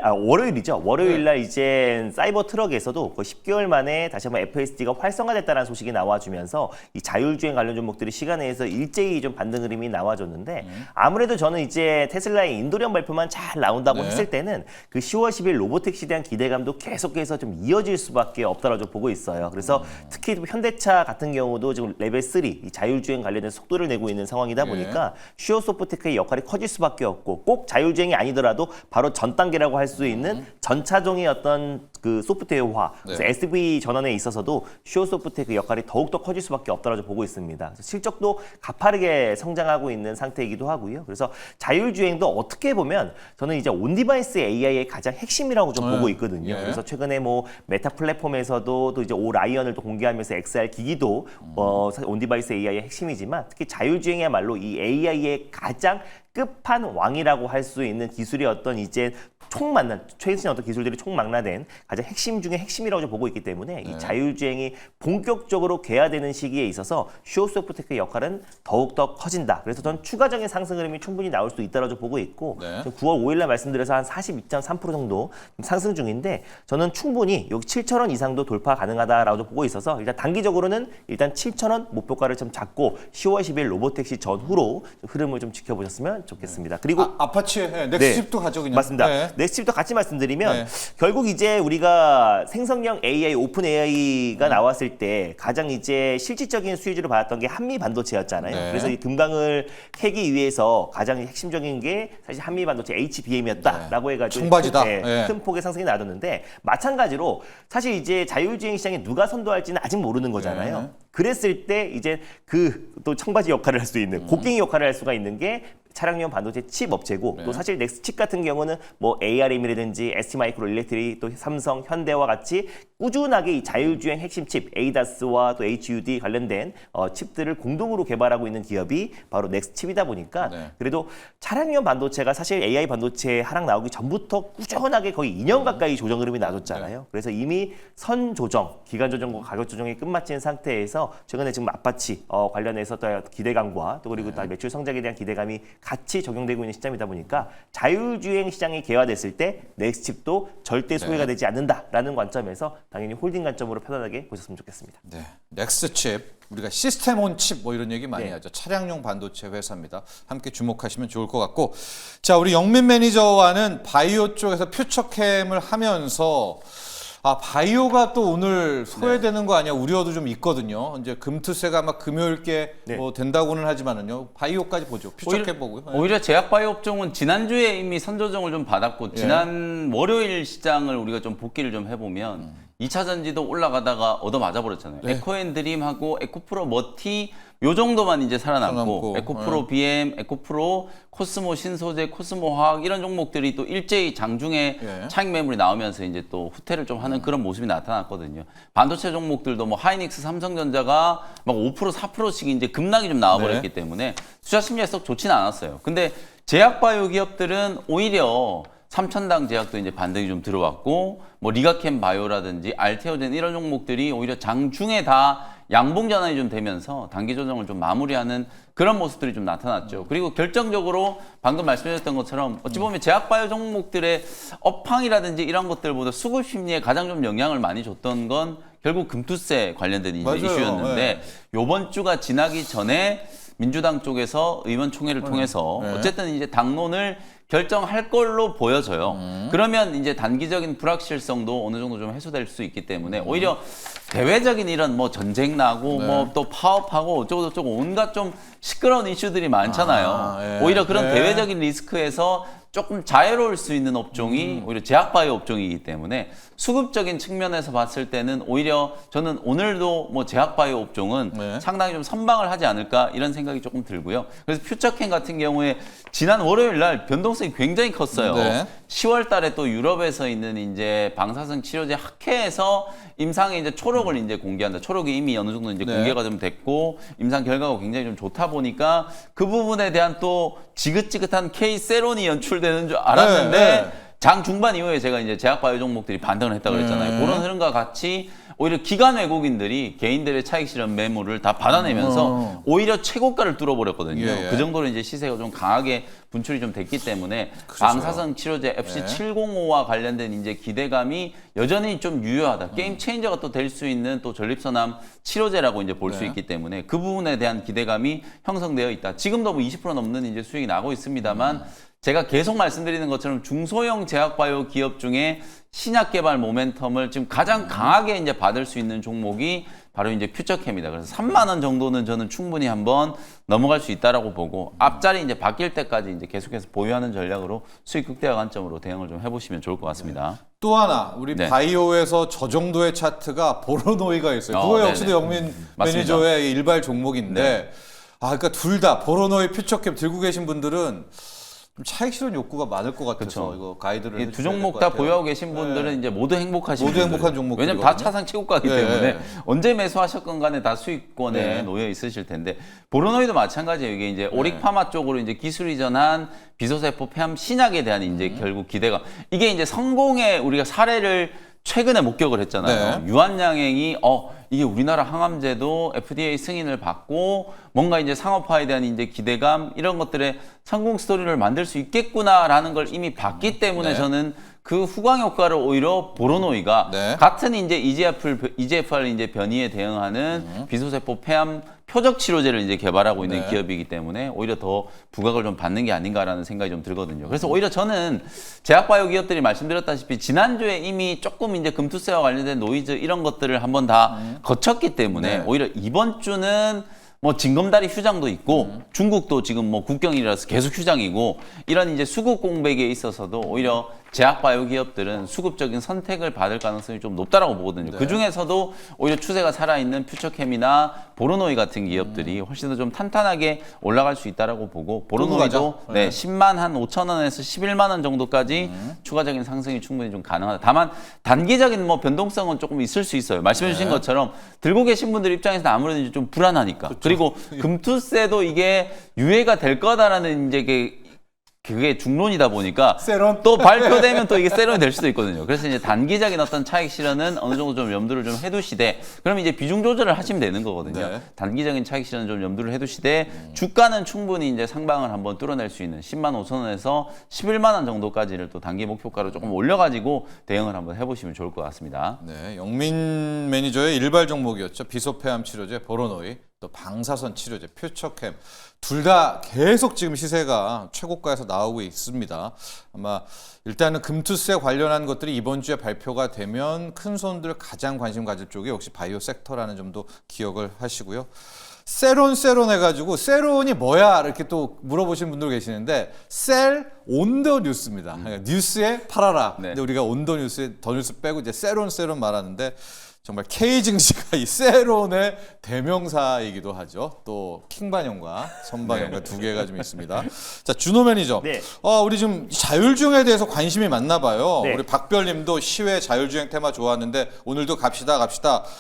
월요일이죠. 월요일 날 이제 사이버 트럭에서도 거의 10개월 만에 다시 한번 FSD가 활성화됐다는 소식이 나와주면서 이 자율주행 관련 종목들이 시간 내에서 일제히 좀 반등 흐름이 나와줬는데 아무래도 저는 이제 테슬라의 인도령 발표만 잘 나온다고 했을 때는 그 10월 10일 로보택시에 대한 기대감도 계속해서 좀 이어질 수밖에 없다고 좀 보고 있어요. 그래서 특히 현대차 같은 경우도 지금 레벨 3 이 자율주행 관련된 속도를 내고 있는 상황이다 보니까 슈어소프테크의 역할이 커질 수밖에 없고 꼭 자율주행이 아니더라도 바로 전 단계라고 할 수 있는 전차종의 어떤 그 소프트웨어화, 그래서 SV 전환에 있어서도 슈어소프테크 역할이 더욱더 커질 수밖에 없다고 보고 있습니다. 그래서 실적도 가파르게 성장하고 있는 상태이기도 하고요. 그래서 자율주행도 어떻게 보면 저는 이제 온디바이스 AI의 가장 핵심이라고 좀 보고 있거든요. 그래서 최근에 뭐 메타 플랫폼에서도 또 이제 오라이언을 또 공개하면서 XR 기기도 온디바이스 AI의 핵심이지만 특히 자율주행이야말로 이 AI의 가장 끝판왕이라고 할 수 있는 기술이 어떤 이제 최신 어떤 기술들이 총망라된 가장 핵심 중에 핵심이라고 좀 보고 있기 때문에 이 자율주행이 본격적으로 개화되는 시기에 있어서 슈어소프테크의 역할은 더욱더 커진다. 그래서 전 추가적인 상승 흐름이 충분히 나올 수 있다고 좀 보고 있고 9월 5일 날 말씀드려서 한 42.3% 정도 상승 중인데 저는 충분히 여기 7,000원 이상도 돌파 가능하다라고 좀 보고 있어서 일단 단기적으로는 일단 7,000원 목표가를 좀 잡고 10월 10일 로보택시 전후로 흐름을 좀 지켜보셨으면 좋겠습니다. 그리고 아파치에 넥스칩도 가죠 그냥. 맞습니다. 넥스칩도 같이 말씀드리면 결국 이제 우리가 생성형 AI, 오픈 AI가 나왔을 때 가장 이제 실질적인 수혜주를 받았던 게 한미 반도체였잖아요. 그래서 이 금강을 캐기 위해서 가장 핵심적인 게 사실 한미 반도체 HBM이었다라고 해가지고 청바지다. 큰 폭의 상승이 나왔는데 마찬가지로 사실 이제 자율주행 시장에 누가 선도할지는 아직 모르는 거잖아요. 그랬을 때 이제 그 또 청바지 역할을 할 수 있는 곡괭이 역할을 할 수가 있는 게 차량용 반도체 칩 업체고 또 사실 넥스칩 같은 경우는 뭐 ARM이라든지 ST마이크로일렉트릭 또 삼성, 현대와 같이 꾸준하게 이 자율주행 핵심 칩 ADAS와 또 HUD 관련된 칩들을 공동으로 개발하고 있는 기업이 바로 넥스칩이다 보니까 그래도 차량용 반도체가 사실 AI 반도체 하락 나오기 전부터 꾸준하게 거의 2년 가까이 조정 흐름이 나줬잖아요. 그래서 이미 선 조정, 기간 조정과 가격 조정이 끝마친 상태에서 최근에 지금 아파치 관련해서 또 기대감과 또 그리고 다 매출 성장에 대한 기대감이 같이 적용되고 있는 시점이다 보니까 자율주행 시장이 개화됐을 때 넥스칩도 절대 소외가 되지 않는다라는 관점에서 당연히 홀딩 관점으로 편안하게 보셨으면 좋겠습니다. 넥스칩, 우리가 시스템온 칩 뭐 이런 얘기 많이 하죠. 차량용 반도체 회사입니다. 함께 주목하시면 좋을 것 같고, 자 우리 영민 매니저와는 바이오 쪽에서 퓨처캠을 하면서 바이오가 또 오늘 소외되는 거 아니야 우려도 좀 있거든요. 이제 금투세가 아마 금요일께 뭐 된다고는 하지만은요. 바이오까지 보죠. 퓨처캠 보고요. 오히려 제약바이오 업종은 지난주에 이미 선조정을 좀 받았고 지난 월요일 시장을 우리가 좀 복기를 좀 해보면 2차 전지도 올라가다가 얻어 맞아버렸잖아요. 에코앤드림하고 에코프로 머티 요 정도만 이제 살아남고 에코프로 BM, 에코프로, 코스모 신소재, 코스모 화학 이런 종목들이 또 일제히 장중에 차익 매물이 나오면서 이제 또 후퇴를 좀 하는 그런 모습이 나타났거든요. 반도체 종목들도 뭐 하이닉스, 삼성전자가 막 5%, 4%씩 이제 급락이 좀 나와버렸기 때문에 투자 심리가 썩 좋지는 않았어요. 근데 제약바이오 기업들은 오히려 삼천당 제약도 이제 반등이 좀 들어왔고, 뭐 리가캠 바이오라든지 알테오젠 이런 종목들이 오히려 장중에 다 양봉 전환이 좀 되면서 단기 조정을 좀 마무리하는 그런 모습들이 좀 나타났죠. 그리고 결정적으로 방금 말씀드렸던 것처럼 어찌 보면 제약바이오 종목들의 업황이라든지 이런 것들보다 수급 심리에 가장 좀 영향을 많이 줬던 건 결국 금투세 관련된 이제 이슈였는데 요번 주가 지나기 전에 민주당 쪽에서 의원총회를 통해서 어쨌든 이제 당론을 결정할 걸로 보여져요. 그러면 이제 단기적인 불확실성도 어느 정도 좀 해소될 수 있기 때문에 오히려 대외적인 이런 뭐 전쟁 나고 뭐 또 파업하고 어쩌고저쩌고 온갖 좀 시끄러운 이슈들이 많잖아요. 오히려 그런 대외적인 리스크에서 조금 자유로울 수 있는 업종이 오히려 제약바이오 업종이기 때문에 수급적인 측면에서 봤을 때는 오히려 저는 오늘도 뭐 제약바이오 업종은 상당히 좀 선방을 하지 않을까 이런 생각이 조금 들고요. 그래서 퓨처캠 같은 경우에 지난 월요일 날 변동성이 굉장히 컸어요. 10월 달에 또 유럽에서 있는 이제 방사성 치료제 학회에서 임상의 이제 초록을 이제 공개한다. 초록이 이미 어느 정도 이제 공개가 좀 됐고 임상 결과가 굉장히 좀 좋다 보니까 그 부분에 대한 또 지긋지긋한 K-세론이 연출되는 줄 알았는데 장 중반 이후에 제가 이제 제약바이오 종목들이 반등을 했다고 그랬잖아요. 그런 흐름과 같이 오히려 기관 외국인들이 개인들의 차익 실현 매물을 다 받아내면서 오히려 최고가를 뚫어버렸거든요. 예, 예. 그 정도로 이제 시세가 좀 강하게 분출이 좀 됐기 때문에 그렇죠. 방사선 치료제 FC705와 관련된 이제 기대감이 여전히 좀 유효하다. 게임 체인저가 또 될 수 있는 또 전립선암 치료제라고 이제 볼 수 있기 때문에 그 부분에 대한 기대감이 형성되어 있다. 지금도 뭐 20% 넘는 이제 수익이 나고 있습니다만 제가 계속 말씀드리는 것처럼 중소형 제약바이오 기업 중에 신약 개발 모멘텀을 지금 가장 강하게 이제 받을 수 있는 종목이 바로 이제 퓨처캠이다. 그래서 3만 원 정도는 저는 충분히 한번 넘어갈 수 있다라고 보고 앞자리 이제 바뀔 때까지 이제 계속해서 보유하는 전략으로 수익 극대화 관점으로 대응을 좀 해보시면 좋을 것 같습니다. 또 하나 우리 네. 바이오에서 저 정도의 차트가 보로노이가 있어요. 그거 네네. 역시도 영민 맞습니다. 매니저의 일발 종목인데 그러니까 둘 다 보로노이 퓨처캠 들고 계신 분들은 좀 차익 실현 욕구가 많을 것 같아서 그쵸. 이거 가이드를 이 두 해주셔야 종목 될것 다 같아요. 보유하고 계신 분들은 네. 이제 모두 행복하신 모두 행복한 종목들이거든요. 왜냐면 다 차상 최고가이기 네. 때문에 언제 매수하셨건 간에 다 수익권에 네. 놓여 있으실 텐데 보로노이도 마찬가지예요. 이게 이제 오릭파마 쪽으로 이제 기술 이전한 비소세포 폐암 신약에 대한 이제 결국 기대가 이게 이제 성공의 우리가 사례를 최근에 목격을 했잖아요. 네. 유한양행이 이게 우리나라 항암제도 FDA 승인을 받고 뭔가 이제 상업화에 대한 이제 기대감 이런 것들의 성공 스토리를 만들 수 있겠구나라는 걸 이미 봤기 때문에 네. 저는 그 후광 효과를 오히려 보로노이가 네. 같은 이제 EGFR 이제 변이에 대응하는 비소세포 폐암 표적 치료제를 이제 개발하고 있는 네. 기업이기 때문에 오히려 더 부각을 좀 받는 게 아닌가라는 생각이 좀 들거든요. 그래서 오히려 저는 제약바이오 기업들이 말씀드렸다시피 지난주에 이미 조금 이제 금투세와 관련된 노이즈 이런 것들을 한번 다 거쳤기 때문에 네. 오히려 이번 주는 뭐 징검다리 휴장도 있고 중국도 지금 뭐 국경이라서 계속 휴장이고 이런 이제 수급 공백에 있어서도 오히려 제약바이오 기업들은 수급적인 선택을 받을 가능성이 좀 높다라고 보거든요. 네. 그 중에서도 오히려 추세가 살아있는 퓨처캠이나 보로노이 같은 기업들이 훨씬 더 좀 탄탄하게 올라갈 수 있다라고 보고 보로노이도 가자. 네, 네. 10만 한 5천 원에서 11만 원 정도까지 추가적인 상승이 충분히 좀 가능하다. 다만 단기적인 뭐 변동성은 조금 있을 수 있어요. 말씀해 주신 것처럼 들고 계신 분들 입장에서는 아무래도 이제 좀 불안하니까. 그리고 금투세도 이게 유예가 될 거다라는 이제 그게 중론이다 보니까 세론? 또 발표되면 또 이게 세론이 될 수도 있거든요. 그래서 이제 단기적인 어떤 차익 실현은 어느 정도 좀 염두를 좀 해두시되 그럼 이제 비중 조절을 하시면 되는 거거든요. 네. 단기적인 차익 실현은 좀 염두를 해두시되 주가는 충분히 이제 상방을 한번 뚫어낼 수 있는 10만 5천 원에서 11만 원 정도까지를 또 단기 목표가로 조금 올려가지고 대응을 한번 해보시면 좋을 것 같습니다. 네, 영민 매니저의 일발 종목이었죠. 비소폐암 치료제 보로노이, 또 방사선 치료제 퓨처캠 둘 다 계속 지금 시세가 최고가에서 나오고 있습니다. 아마 일단은 금투세 관련한 것들이 이번 주에 발표가 되면 큰 손들 가장 관심 가질 쪽이 역시 바이오 섹터라는 점도 기억을 하시고요. 세론 해가지고 세론이 뭐야 이렇게 또 물어보시는 분들 계시는데 셀 온 더 뉴스입니다. 뉴스에 팔아라. 네. 근데 우리가 온 더 뉴스에 더 뉴스 빼고 이제 세론 말하는데 정말 K 증시가 이 세론의 대명사이기도 하죠. 또 킹반영과 선반영과 두 개가 좀 있습니다. 자, 준호 매니저. 네. 우리 지금 자율주행에 대해서 관심이 많나 봐요. 네. 우리 박별님도 시외 자율주행 테마 좋아하는데 오늘도 갑시다.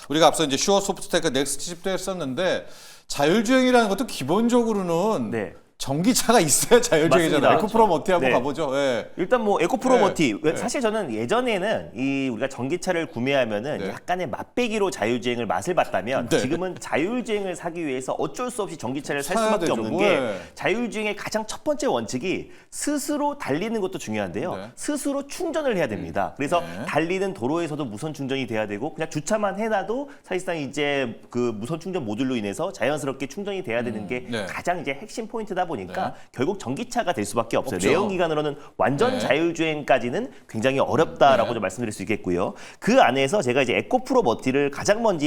우리가 앞서 이제 슈어 소프트테크 넥스트 집도 했었는데 자율주행이라는 것도 기본적으로는 네. 전기차가 있어야 자율주행이잖아요. 맞습니다. 에코프로머티 한번 네. 가보죠. 예. 일단 뭐 에코프로머티 네. 사실 저는 예전에는 이 우리가 전기차를 구매하면은 네. 약간의 맛배기로 자율주행을 맛을 봤다면 네. 지금은 자율주행을 사기 위해서 어쩔 수 없이 전기차를 살 사야 수밖에 되죠. 없는 뭐, 게 네. 자율주행의 가장 첫 번째 원칙이 스스로 달리는 것도 중요한데요. 네. 스스로 충전을 해야 됩니다. 그래서 네. 달리는 도로에서도 무선 충전이 돼야 되고 그냥 주차만 해놔도 사실상 이제 그 무선 충전 모듈로 인해서 자연스럽게 충전이 돼야 되는 게 네. 가장 이제 핵심 포인트다 보니까 네. 결국 전기차가 될 수밖에 없어요. 없죠. 내연기관으로는 완전 네. 자율주행까지는 굉장히 어렵다라고 네. 좀 말씀드릴 수 있겠고요. 그 안에서 제가 이제 에코프로머티를 가장 먼저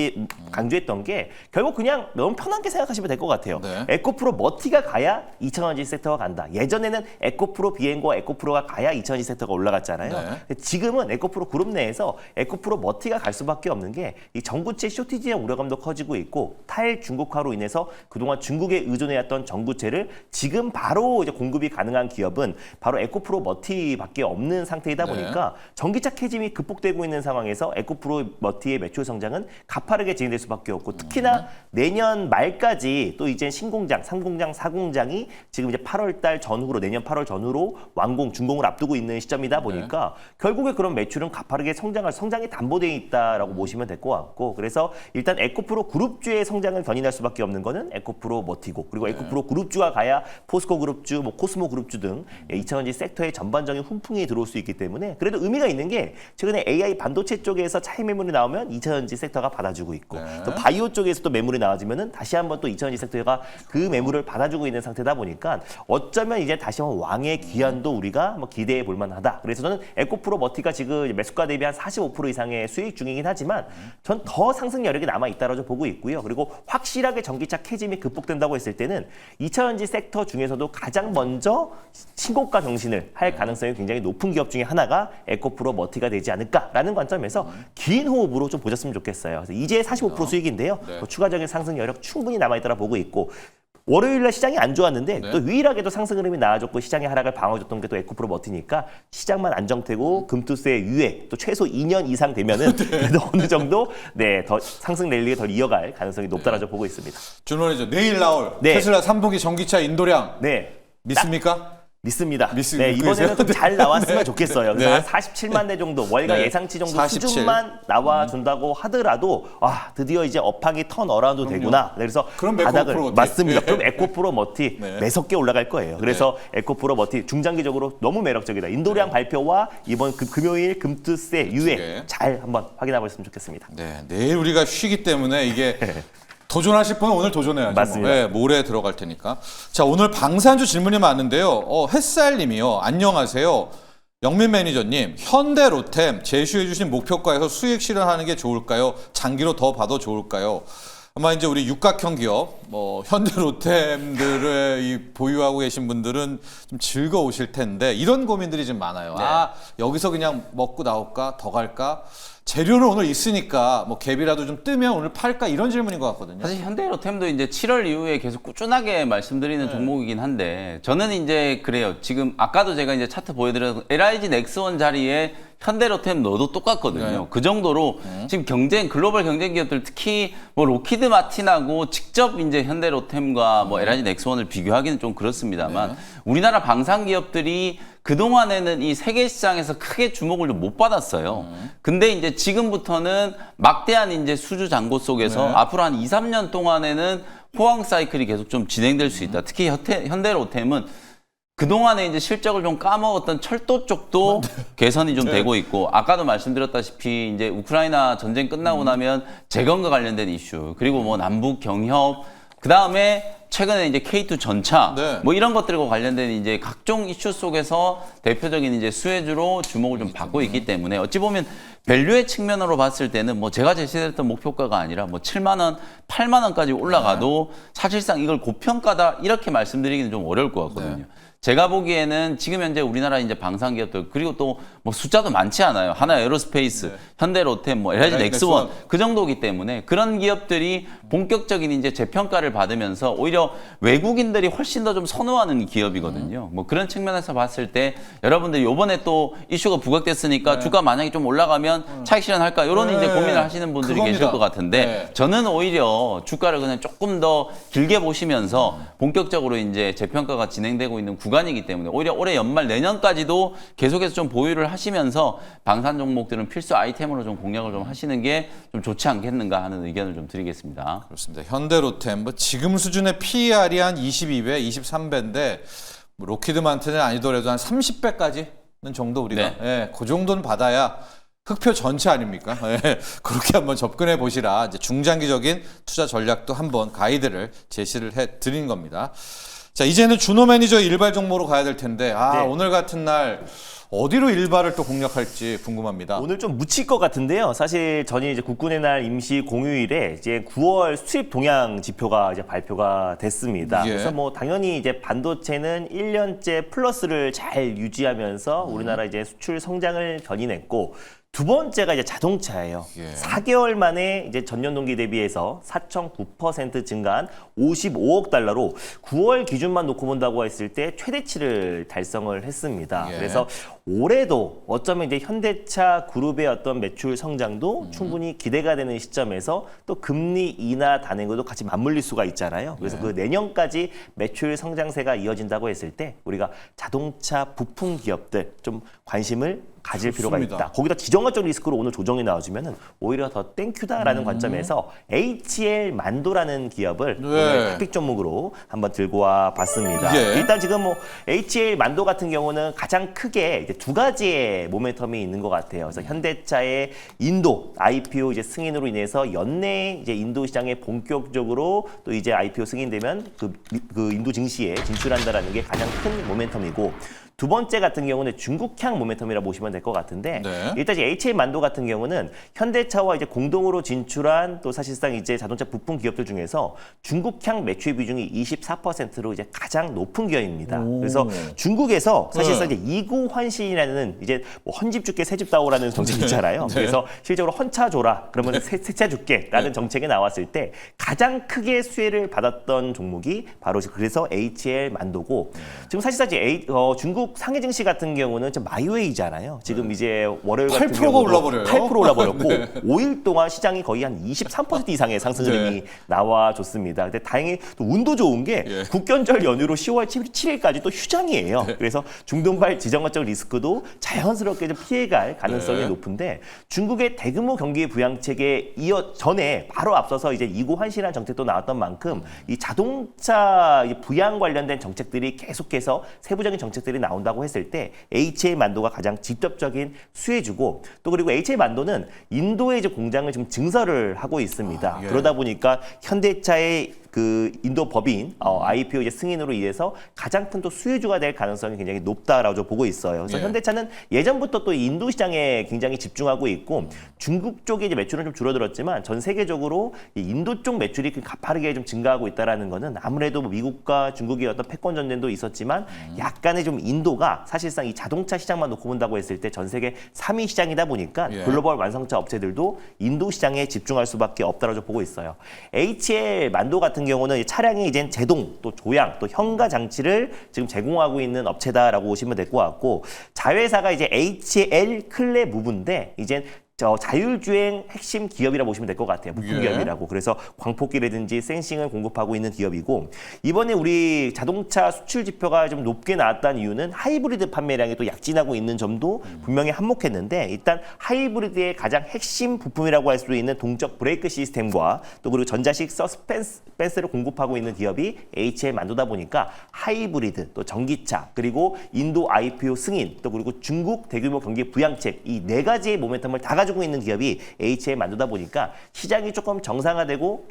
강조했던 게 결국 그냥 너무 편하게 생각하시면 될 것 같아요. 네. 에코프로머티가 가야 2,000원지 섹터가 간다. 예전에는 에코프로 비행과 에코프로가 가야 2,000원지 섹터가 올라갔잖아요. 네. 근데 지금은 에코프로 그룹 내에서 에코프로머티가 갈 수밖에 없는 게 이 전구체 쇼티지의 우려감도 커지고 있고 탈중국화로 인해서 그동안 중국에 의존해왔던 전구체를 지금 바로 이제 공급이 가능한 기업은 바로 에코프로 머티밖에 없는 상태이다 보니까 전기차 캐즘이 극복되고 있는 상황에서 에코프로 머티의 매출 성장은 가파르게 진행될 수밖에 없고 특히나 내년 말까지 또 이제 신공장, 3공장, 4공장이 지금 이제 8월 달 전후로 내년 8월 전후로 완공, 준공을 앞두고 있는 시점이다 보니까 결국에 그런 매출은 가파르게 성장이 담보되어 있다라고 보시면 될 것 같고 그래서 일단 에코프로 그룹주의 성장을 견인할 수밖에 없는 거는 에코프로 머티고 그리고 에코프로 그룹주가 가야 포스코 그룹주, 뭐 코스모 그룹주 등 2차전지 섹터에 전반적인 훈풍이 들어올 수 있기 때문에 그래도 의미가 있는 게 최근에 AI 반도체 쪽에서 차익 매물이 나오면 2차전지 섹터가 받아주고 있고 또 바이오 쪽에서 또 매물이 나와지면은 다시 한번 또 2차전지 섹터가 그 매물을 받아주고 있는 상태다 보니까 어쩌면 이제 다시 한번 왕의 귀환도 우리가 뭐 기대해 볼 만하다. 그래서 저는 에코프로 머티가 지금 매수가 대비 한 45% 이상의 수익 중이긴 하지만 전 더 상승 여력이 남아 있다라고 보고 있고요. 그리고 확실하게 전기차 캐즘이 극복된다고 했을 때는 2차전지 섹터 중에서도 가장 먼저 신고가 경신을 할 가능성이 굉장히 높은 기업 중에 하나가 에코프로 머티가 되지 않을까라는 관점에서 긴 호흡으로 좀 보셨으면 좋겠어요. 그래서 이제 45% 수익인데요. 또 추가적인 상승 여력 충분히 남아 있다고 보고 있고 월요일날 시장이 안 좋았는데 또 유일하게도 상승 흐름이 나아졌고 시장의 하락을 방어해줬던 게 또 에코프로 머티니까 시장만 안정되고 금투세 유예 또 최소 2년 이상 되면은 그래도 어느 정도 더 상승 랠리에 더 이어갈 가능성이 높다라고 보고 있습니다. 준원이죠. 내일 나올 테슬라 3분기 전기차 인도량 믿습니까? 믿습니다. 이번에는 좀 잘 나왔으면 좋겠어요. 그래서 한 47만 대 정도 월가 예상치 정도 47. 수준만 나와준다고 하더라도 드디어 이제 업황이 턴 어라운드 되구나. 그래서 그럼 바닥을 에코프로 맞습니다. 그럼 에코프로 머티 매섭게 올라갈 거예요. 그래서 에코프로 머티 중장기적으로 너무 매력적이다. 인도량 발표와 이번 금요일 금투세 유예 잘 한번 확인해 보셨으면 좋겠습니다. 내일 우리가 쉬기 때문에 이게 도전하실 분은 오늘 도전해야죠. 맞습니다. 모레 들어갈 테니까. 자, 오늘 방산주 질문이 많은데요. 햇살님이요. 안녕하세요. 영민 매니저님, 현대 로템 제시해 주신 목표가에서 수익 실현하는 게 좋을까요? 장기로 더 봐도 좋을까요? 아마 이제 우리 육각형 기업, 현대 로템들을 보유하고 계신 분들은 좀 즐거우실 텐데 이런 고민들이 좀 많아요. 여기서 그냥 먹고 나올까? 더 갈까? 재료는 오늘 있으니까 갭이라도 좀 뜨면 오늘 팔까 이런 질문인 것 같거든요. 사실 현대로템도 이제 7월 이후에 계속 꾸준하게 말씀드리는 종목이긴 한데 저는 이제 그래요. 지금 아까도 제가 이제 차트 보여드려서 LIG 넥스원 자리에 현대로템 넣어도 똑같거든요. 그 정도로 지금 글로벌 경쟁 기업들 특히 로키드 마틴하고 직접 이제 현대로템과 LIG 넥스원을 비교하기는 좀 그렇습니다만 우리나라 방산 기업들이 그동안에는 이 세계 시장에서 크게 주목을 좀 못 받았어요. 근데 이제 지금부터는 막대한 이제 수주 잔고 속에서 앞으로 한 2, 3년 동안에는 호황 사이클이 계속 좀 진행될 수 있다. 특히 현대로템은 그동안에 이제 실적을 좀 까먹었던 철도 쪽도 개선이 좀 되고 있고 아까도 말씀드렸다시피 이제 우크라이나 전쟁 끝나고 나면 재건과 관련된 이슈 그리고 남북 경협 그다음에 최근에 이제 K2 전차 이런 것들과 관련된 이제 각종 이슈 속에서 대표적인 이제 수혜주로 주목을 좀 받고 있기 때문에 어찌 보면 밸류의 측면으로 봤을 때는 제가 제시했던 목표가가 아니라 7만 원, 8만 원까지 올라가도 사실상 이걸 고평가다 이렇게 말씀드리기는 좀 어려울 것 같거든요. 제가 보기에는 지금 현재 우리나라 이제 방산 기업들 그리고 또 숫자도 많지 않아요. 하나 에어로스페이스, 현대로템, LIG 넥스원 그 정도이기 때문에 그런 기업들이 본격적인 이제 재평가를 받으면서 오히려 외국인들이 훨씬 더 좀 선호하는 기업이거든요. 그런 측면에서 봤을 때 여러분들이 이번에 또 이슈가 부각됐으니까 주가 만약에 좀 올라가면 차익 실현할까 이런 이제 고민을 하시는 분들이 계실 것 같은데 저는 오히려 주가를 그냥 조금 더 길게 보시면서 본격적으로 이제 재평가가 진행되고 있는 구간이기 때문에 오히려 올해 연말 내년까지도 계속해서 좀 보유를 하시면서 방산 종목들은 필수 아이템으로 좀 공략을 좀 하시는 게 좀 좋지 않겠는가 하는 의견을 좀 드리겠습니다. 그렇습니다. 현대로템 지금 수준의 PER이 한 22배, 23배인데 로키드 마틴은 아니더라도 한 30배까지는 정도 우리가 그 정도는 받아야 흑표 전체 아닙니까? 그렇게 한번 접근해 보시라. 이제 중장기적인 투자 전략도 한번 가이드를 제시를 해 드린 겁니다. 자, 이제는 준호 매니저 일발 종목으로 가야 될 텐데 오늘 같은 날 어디로 일발을 또 공략할지 궁금합니다. 오늘 좀 묻힐 것 같은데요. 사실 전이 이제 국군의 날 임시 공휴일에 이제 9월 수입 동향 지표가 이제 발표가 됐습니다. 그래서 당연히 이제 반도체는 1년째 플러스를 잘 유지하면서 우리나라 이제 수출 성장을 견인했고 두 번째가 이제 자동차예요. 예. 4개월 만에 이제 전년 동기 대비해서 4.9% 증가한 55억 달러로 9월 기준만 놓고 본다고 했을 때 최대치를 달성을 했습니다. 예. 그래서 올해도 어쩌면 이제 현대차 그룹의 어떤 매출 성장도 충분히 기대가 되는 시점에서 또 금리 인하 단행도 같이 맞물릴 수가 있잖아요. 그래서 그 내년까지 매출 성장세가 이어진다고 했을 때 우리가 자동차 부품 기업들 좀 관심을 가질 필요가 좋습니다. 있다. 거기다 지정학적 리스크로 오늘 조정이 나와주면은 오히려 더 땡큐다라는 관점에서 HL 만도라는 기업을 네. 오늘 탑픽 종목으로 한번 들고 와 봤습니다. 예. 일단 지금 뭐 HL 만도 같은 경우는 가장 크게 이제 두 가지의 모멘텀이 있는 것 같아요. 그래서 현대차의 인도 IPO 이제 승인으로 인해서 연내 이제 인도 시장에 본격적으로 또 이제 IPO 승인되면 그 인도 증시에 진출한다라는 게 가장 큰 모멘텀이고. 두 번째 같은 경우는 중국향 모멘텀이라 보시면 될 것 같은데 네. 일단 이제 HL 만도 같은 경우는 현대차와 이제 공동으로 진출한 또 사실상 이제 자동차 부품 기업들 중에서 중국향 매출 비중이 24%로 이제 가장 높은 기업입니다. 그래서 중국에서 사실상 이제 이구 환신이라는 이제 뭐 헌집 줄게 새집 다오라는 정책이 있잖아요. 그래서 실제로 헌차 줘라 그러면 세차 줄게라는 정책이 나왔을 때 가장 크게 수혜를 받았던 종목이 바로 그래서 HL 만도고 지금 사실상 이제 중국 상해 증시 같은 경우는 좀 마이웨이잖아요. 지금 이제 월요일 같은 8%가 경우도 올라버려요. 8% 올라버렸고 5일 동안 시장이 거의 한 23% 이상의 상승 흐름이 나와줬습니다. 근데 다행히 또 운도 좋은 게 국견절 연휴로 10월 7일까지 또 휴장이에요. 그래서 중동발 지정학적 리스크도 자연스럽게 좀 피해갈 가능성이 높은데 중국의 대규모 경기 부양책에 전에 바로 앞서서 이제 이구 환신한 정책도 나왔던 만큼 이 자동차 부양 관련된 정책들이 계속해서 세부적인 정책들이 나온다고 했을 때 HL 만도가 가장 직접적인 수혜주고 또 그리고 HL 만도는 인도에 이제 공장을 지금 증설을 하고 있습니다. 예. 그러다 보니까 현대차의 그 인도 법인 IPO 이제 승인으로 인해서 가장 큰 또 수혜주가 될 가능성이 굉장히 높다라고 보고 있어요. 그래서 예. 현대차는 예전부터 또 인도 시장에 굉장히 집중하고 있고 중국 쪽에 이제 매출은 좀 줄어들었지만 전 세계적으로 이 인도 쪽 매출이 가파르게 좀 증가하고 있다라는 거는 아무래도 뭐 미국과 중국의 어떤 패권 전쟁도 있었지만 약간의 좀 인도가 사실상 이 자동차 시장만 놓고 본다고 했을 때 전 세계 3위 시장이다 보니까 예. 글로벌 완성차 업체들도 인도 시장에 집중할 수밖에 없다라고 보고 있어요. HL 만도 같은 경우는 이 차량이 이제 제동, 또 조향, 또 현가 장치를 지금 제공하고 있는 업체다라고 보시면 될 것 같고 자회사가 이제 HL 클레 무브인데 이제 자율주행 핵심 기업이라 보시면 될 것 같아요. 부품 기업이라고. 그래서 광폭기라든지 센싱을 공급하고 있는 기업이고 이번에 우리 자동차 수출 지표가 좀 높게 나왔다는 이유는 하이브리드 판매량이 또 약진하고 있는 점도 분명히 한몫했는데 일단 하이브리드의 가장 핵심 부품이라고 할 수 있는 동적 브레이크 시스템과 또 그리고 전자식 서스펜스를 공급하고 있는 기업이 HL 만도다 보니까 하이브리드 또 전기차 그리고 인도 IPO 승인 또 그리고 중국 대규모 경기 부양책 이 네 가지의 모멘텀을 다 가지고 있는 기업이 HL 만도다 보니까 시장이 조금 정상화되고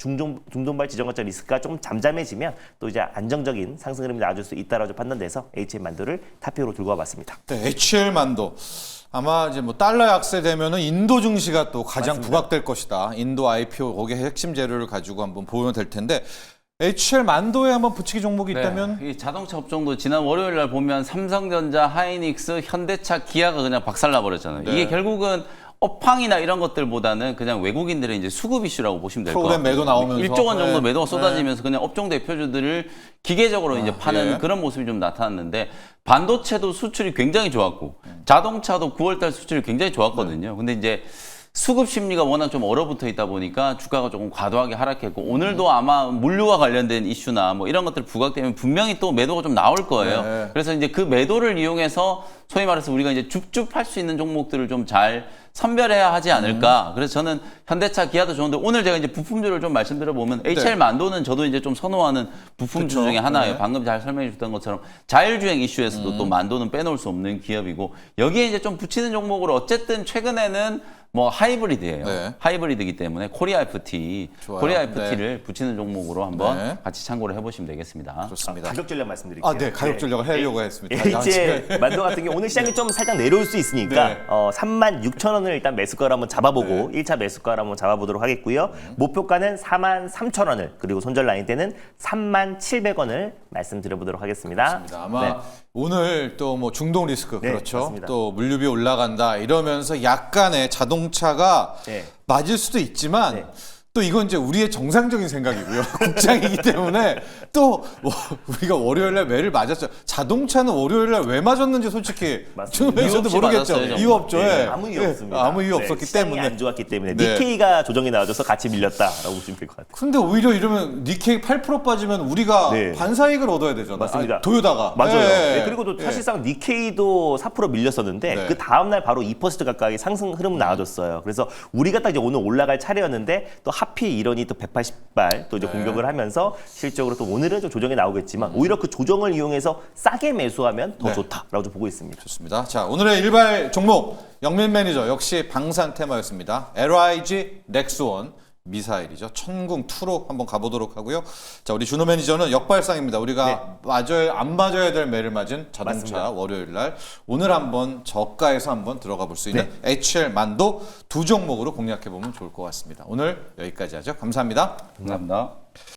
중동발 지정학적 리스크가 조금 잠잠해지면 또 이제 안정적인 상승 흐름이 나와줄 수 있다라고 판단돼서 HL 만도를 탑픽으로 들고 와봤습니다. 네, HL 만도. 아마 이제 뭐 달러 약세되면은 인도 증시가 또 가장 맞습니다. 부각될 것이다. 인도 IPO 거기에 핵심 재료를 가지고 한번 보면 될 텐데 HL 만도에 한번 붙이기 종목이 있다면 이 자동차 업종도 지난 월요일 날 보면 삼성전자, 하이닉스, 현대차, 기아가 그냥 박살나 버렸잖아요. 네. 이게 결국은 업황이나 이런 것들보다는 그냥 외국인들의 이제 수급 이슈라고 보시면 될 것 같아요. 프로그램 매도 나오면서 1조 원 정도 네. 매도가 쏟아지면서 그냥 업종 대표주들을 기계적으로 이제 파는 예. 그런 모습이 좀 나타났는데 반도체도 수출이 굉장히 좋았고 자동차도 9월 달 수출이 굉장히 좋았거든요. 근데 이제 수급 심리가 워낙 좀 얼어붙어 있다 보니까 주가가 조금 과도하게 하락했고 오늘도 아마 물류와 관련된 이슈나 뭐 이런 것들 부각되면 분명히 또 매도가 좀 나올 거예요. 네. 그래서 이제 그 매도를 이용해서 소위 말해서 우리가 이제 줍줍할 수 있는 종목들을 좀 잘 선별해야 하지 않을까. 그래서 저는 현대차, 기아도 좋은데 오늘 제가 이제 부품주를 좀 말씀드려 보면 HL 만도는 저도 이제 좀 선호하는 부품주 그쵸. 중에 하나예요. 네. 방금 잘 설명해 주셨던 것처럼 자율주행 이슈에서도 또 만도는 빼놓을 수 없는 기업이고 여기에 이제 좀 붙이는 종목으로 어쨌든 최근에는 뭐 하이브리드예요. 네. 하이브리드이기 때문에 코리아 FT, 좋아요. 코리아 FT를 붙이는 종목으로 한번 네. 같이 참고를 해보시면 되겠습니다. 좋습니다. 가격 전략 말씀드릴게요. 네, 가격 전략을 하려고 했습니다. 이제 만두 같은 경우 오늘 시장이 좀 살짝 내려올 수 있으니까 네. 36,000원을 일단 매수가를 한번 잡아보고 1차 매수가를 한번 잡아보도록 하겠고요. 목표가는 43,000원을 그리고 손절 라인 때는 37,700원을 말씀드려보도록 하겠습니다. 그렇습니다. 아마 네. 오늘 또 뭐 중동 리스크 네, 그렇죠. 맞습니다. 또 물류비 올라간다 이러면서 약간의 자동차가 네. 맞을 수도 있지만 네. 또 이건 이제 우리의 정상적인 생각이고요. 국장이기 때문에 또 우리가 월요일날 매를 맞았어요. 자동차는 월요일날 왜 맞았는지 솔직히 맞습니다. 저도 없이 모르겠죠. 맞았어요, 이유 없죠. 네, 예. 아무 이유 예. 없습니다. 아무 이유 없었기 시장이 때문에. 안 좋았기 때문에 네. 니케이가 조정이 나와줘서 같이 밀렸다라고 보시면 될 것 같아요. 근데 오히려 이러면 니케이 8% 빠지면 우리가 네. 반사이익을 얻어야 되잖아요. 맞습니다. 도요다가. 맞아요. 예. 네, 그리고 또 사실상 니케이도 4% 밀렸었는데 네. 그 다음날 바로 2% 가까이 상승 흐름 나와줬어요. 그래서 우리가 딱 이제 오늘 올라갈 차례였는데 또 하필 이런이 또 180발 또 이제 네. 공격을 하면서 실적으로 또 오늘은 좀 조정이 나오겠지만 오히려 그 조정을 이용해서 싸게 매수하면 더 네. 좋다라고 좀 보고 있습니다. 좋습니다. 자, 오늘의 일발 종목 영민 매니저 역시 방산 테마였습니다. LIG 넥스원 미사일이죠. 천궁2로 한번 가보도록 하고요. 자, 우리 준호 매니저는 역발상입니다. 우리가 안 맞아야 될 매를 맞은 자동차 맞습니다. 월요일 날 오늘 한번 저가에서 한번 들어가 볼 수 있는 HL 만도 두 종목으로 공략해 보면 좋을 것 같습니다. 오늘 여기까지 하죠. 감사합니다. 감사합니다.